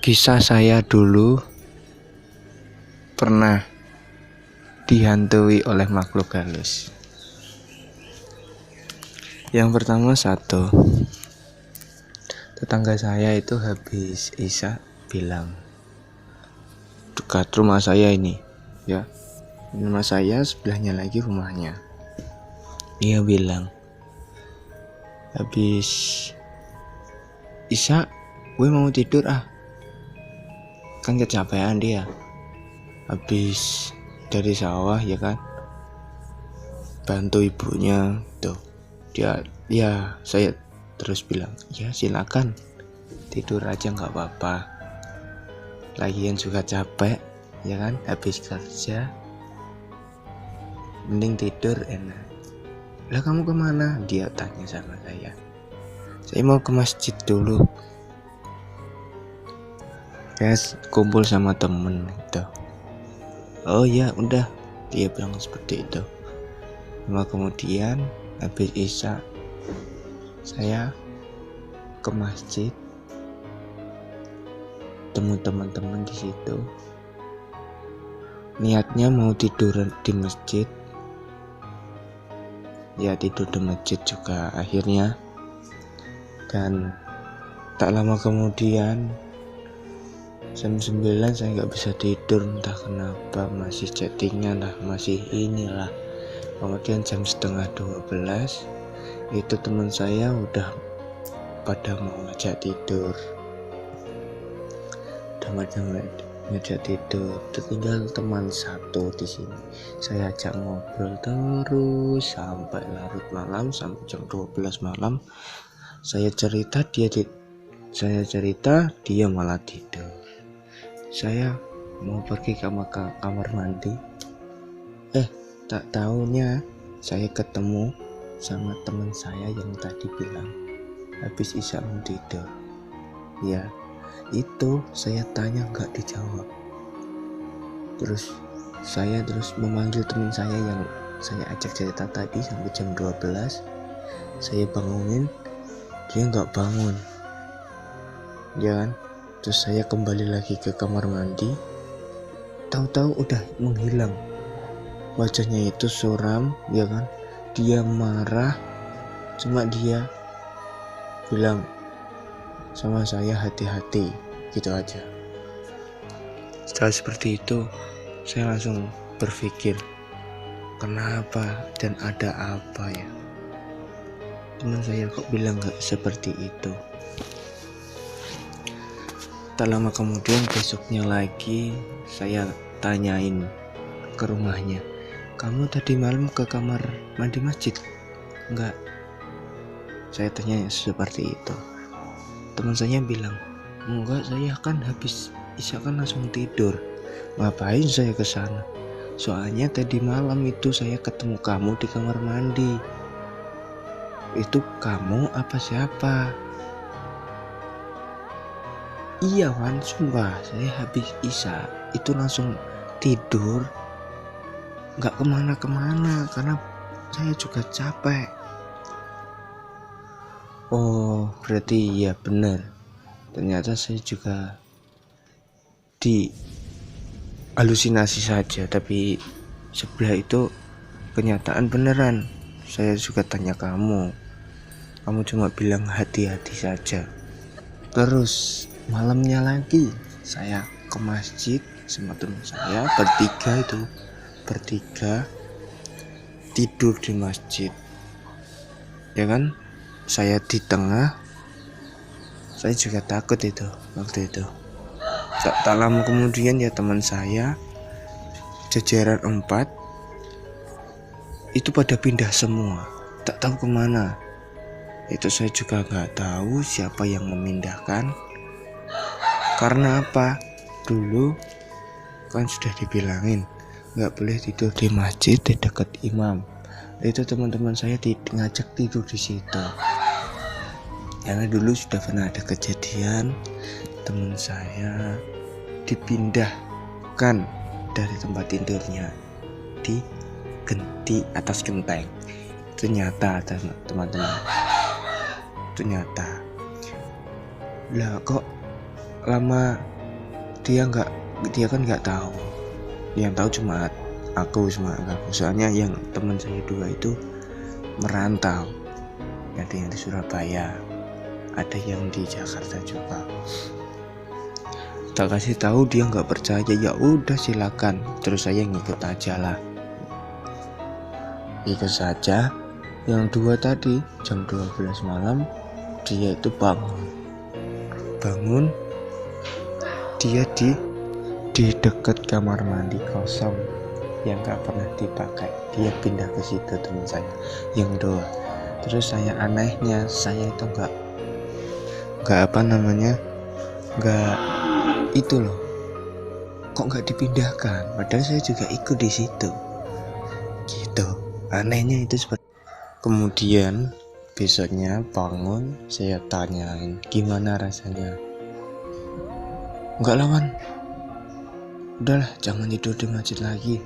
Kisah saya dulu pernah dihantui oleh makhluk halus. Yang pertama, tetangga saya itu habis isya bilang, dekat rumah saya ini, ya, rumah saya sebelahnya lagi rumahnya. Dia bilang, habis isya gue mau tidur kan kecapean dia habis dari sawah, ya kan, bantu ibunya tuh. Saya terus bilang, ya silakan tidur aja, nggak apa-apa, lagian juga capek, ya kan, habis kerja mending tidur enak. Lah kamu kemana? Dia tanya sama saya mau ke masjid dulu, guys, kumpul sama temen gitu. Oh ya udah, dia bilang seperti itu. Lama kemudian habis isya saya ke masjid, temu teman-teman di situ. Niatnya mau tidur di masjid, ya tidur di masjid juga akhirnya. Dan tak lama kemudian jam 9 saya nggak bisa tidur, entah kenapa, masih chattingan lah, masih inilah. Kemudian jam setengah 12 itu teman saya udah pada mau ngajak tidur, tinggal teman satu di sini. Saya ajak ngobrol terus sampai larut malam, sampai jam 12 malam. Saya cerita, dia malah tidur. Saya mau pergi ke kamar mandi, tak taunya saya ketemu sama teman saya yang tadi bilang habis isya mau tidur. Ya itu saya tanya nggak dijawab. Terus saya memanggil teman saya yang saya ajak cerita tadi sampai jam 12. Saya bangunin, dia nggak bangun, ya kan. Terus saya kembali lagi ke kamar mandi, tahu-tahu udah menghilang. Wajahnya itu suram, ya kan. Dia marah, cuma dia bilang sama saya hati-hati, gitu aja. Setelah seperti itu saya langsung berpikir, kenapa dan ada apa ya, teman saya kok bilang gak seperti itu. Tak lama kemudian besoknya lagi saya tanyain ke rumahnya, kamu tadi malam ke kamar mandi masjid? Enggak. Saya tanya seperti itu. Teman saya bilang, enggak, saya kan habis isya kan langsung tidur. Ngapain saya ke sana? Soalnya tadi malam itu saya ketemu kamu di kamar mandi. Itu kamu apa siapa? Iya Wan, sumpah saya habis isya itu langsung tidur, gak kemana-kemana karena saya juga capek. Oh berarti iya benar, ternyata saya juga di halusinasi saja, tapi sebelah itu kenyataan beneran. Saya juga tanya kamu cuma bilang hati-hati saja. Terus malamnya lagi saya ke masjid sama teman saya bertiga tidur di masjid, ya kan. Saya di tengah, saya juga takut itu waktu itu. Tak lama kemudian ya teman saya jajaran 4 itu pada pindah semua, tak tahu kemana. Itu saya juga nggak tahu siapa yang memindahkan. Karena apa? Dulu kan sudah dibilangin nggak boleh tidur di masjid di dekat imam. Itu teman-teman saya ngajak tidur di situ. Karena dulu sudah pernah ada kejadian teman saya dipindahkan dari tempat tidurnya di atas genteng. Itu nyata teman-teman. Itu nyata. Lah kok lama dia kan nggak tahu, yang tahu cuma aku sama kakakku. Soalnya yang teman saya dua itu merantau, ada yang di Surabaya, ada yang di Jakarta juga. Tak kasih tahu dia nggak percaya, ya udah silakan, terus saya ngikut aja lah, ikut saja. Yang dua tadi jam 12 malam dia itu bangun dia di dekat kamar mandi kosong yang nggak pernah dipakai, dia pindah ke situ teman saya yang dua. Terus saya anehnya, saya itu nggak itu loh, kok nggak dipindahkan, padahal saya juga ikut di situ gitu. Anehnya itu seperti. Kemudian besoknya bangun, saya tanyain gimana rasanya. Enggak lawan, udahlah jangan tidur di masjid lagi,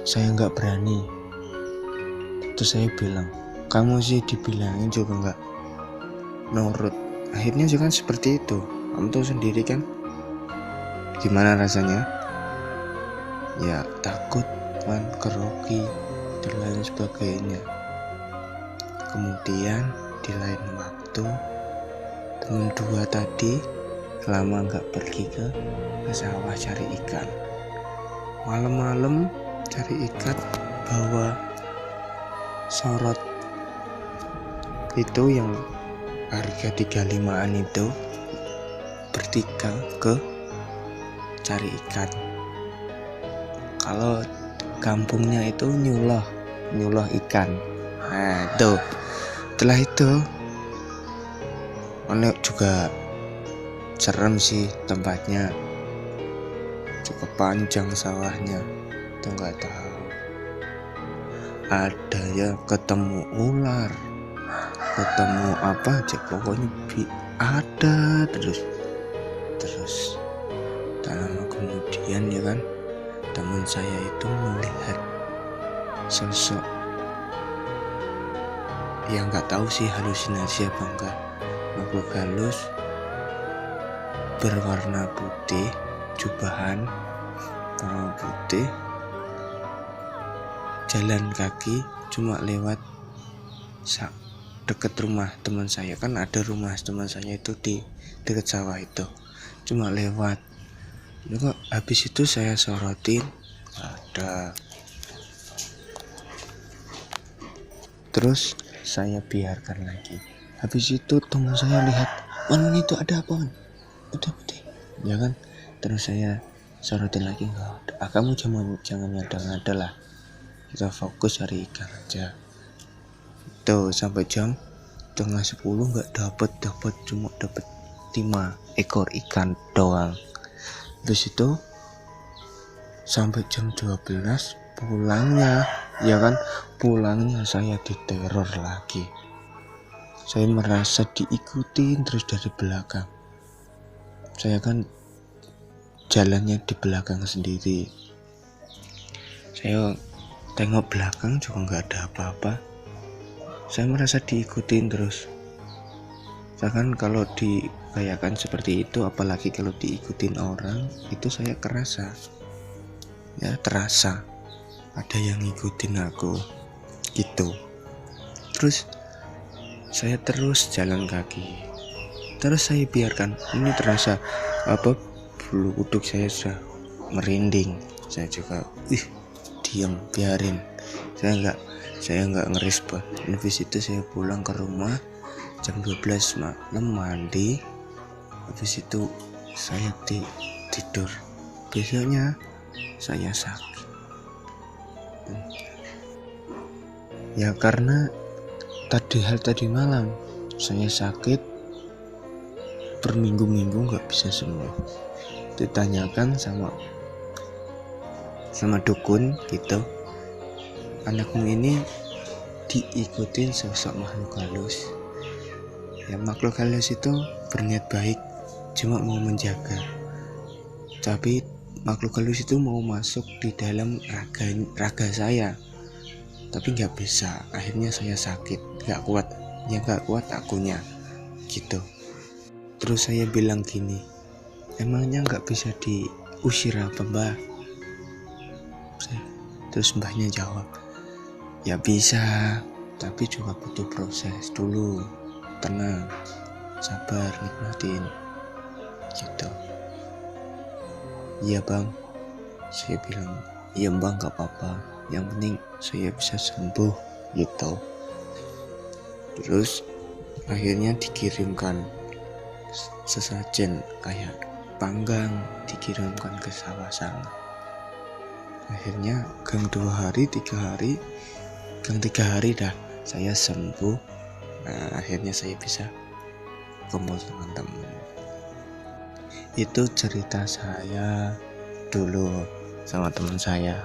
saya nggak berani. Terus saya bilang, kamu sih dibilangin juga nggak nurut. Akhirnya juga kan seperti itu, kamu tahu sendiri kan gimana rasanya. Ya takut kan, keroki dan lain sebagainya. Kemudian di lain waktu teman dua tadi lama nggak pergi ke sawah cari ikan. Malam-malam cari ikan bawa sorot itu yang harga 35-an itu, bertiga ke cari ikan. Kalau kampungnya itu nyuloh ikan. Nah tuh, setelah itu juga serem sih tempatnya, cukup panjang sawahnya, tuh nggak tahu. Ada ya ketemu ular, ketemu apa aja pokoknya ada terus. Tak lama kemudian ya kan, teman saya itu melihat sosok yang nggak tahu sih halusinasi apa enggak, makhluk halus berwarna putih, jubahan warna putih, jalan kaki cuma lewat deket rumah teman saya. Kan ada rumah teman saya itu di deket sawah itu, cuma lewat. Kok habis itu saya sorotin ada, terus saya biarkan lagi. Habis itu teman saya lihat, mana itu ada apa? Putih ya kan. Terus saya sorotin lagi, kamu jangan ngada-ngada lah, kita fokus cari ikan aja. Tuh sampai jam 9:30 nggak dapat, cuma dapat 5 ekor ikan doang. Terus itu sampai jam 12 pulangnya, ya kan, pulangnya saya diteror lagi. Saya merasa diikutin terus dari belakang. Saya kan jalannya di belakang sendiri. Saya tengok belakang juga nggak ada apa-apa. Saya merasa diikutin terus. Saya kan kalau dikayakan seperti itu, apalagi kalau diikutin orang, itu saya terasa ada yang ngikutin aku gitu. Terus saya terus jalan kaki, terus saya biarkan. Ini terasa bulu kuduk saya sudah merinding. Saya juga diam, biarin. Saya nggak ngerespon. Habis itu saya pulang ke rumah jam 12 malam, mandi. Habis itu saya tidur. Besoknya saya sakit. Ya karena tadi malam saya sakit berminggu-minggu nggak bisa sembuh. Ditanyakan sama dukun gitu, anakmu ini diikutin sosok makhluk halus. Ya makhluk halus itu berniat baik, cuma mau menjaga, tapi makhluk halus itu mau masuk di dalam raga saya, tapi nggak bisa. Akhirnya saya sakit, nggak kuat akunya gitu. Terus saya bilang gini, emangnya nggak bisa diusir apa mbak? Terus mbahnya jawab, ya bisa, tapi juga butuh proses dulu, tenang, sabar, nikmatin gitu. Iya bang, saya bilang, iya bang gak apa-apa, yang penting saya bisa sembuh gitu. Terus akhirnya dikirimkan sesajen kayak panggang, dikirimkan ke sawah sana. Akhirnya gang 2 hari, 3 hari, gang 3 hari dah saya sembuh. Nah akhirnya saya bisa kumpul teman-teman. Itu cerita saya dulu sama teman saya.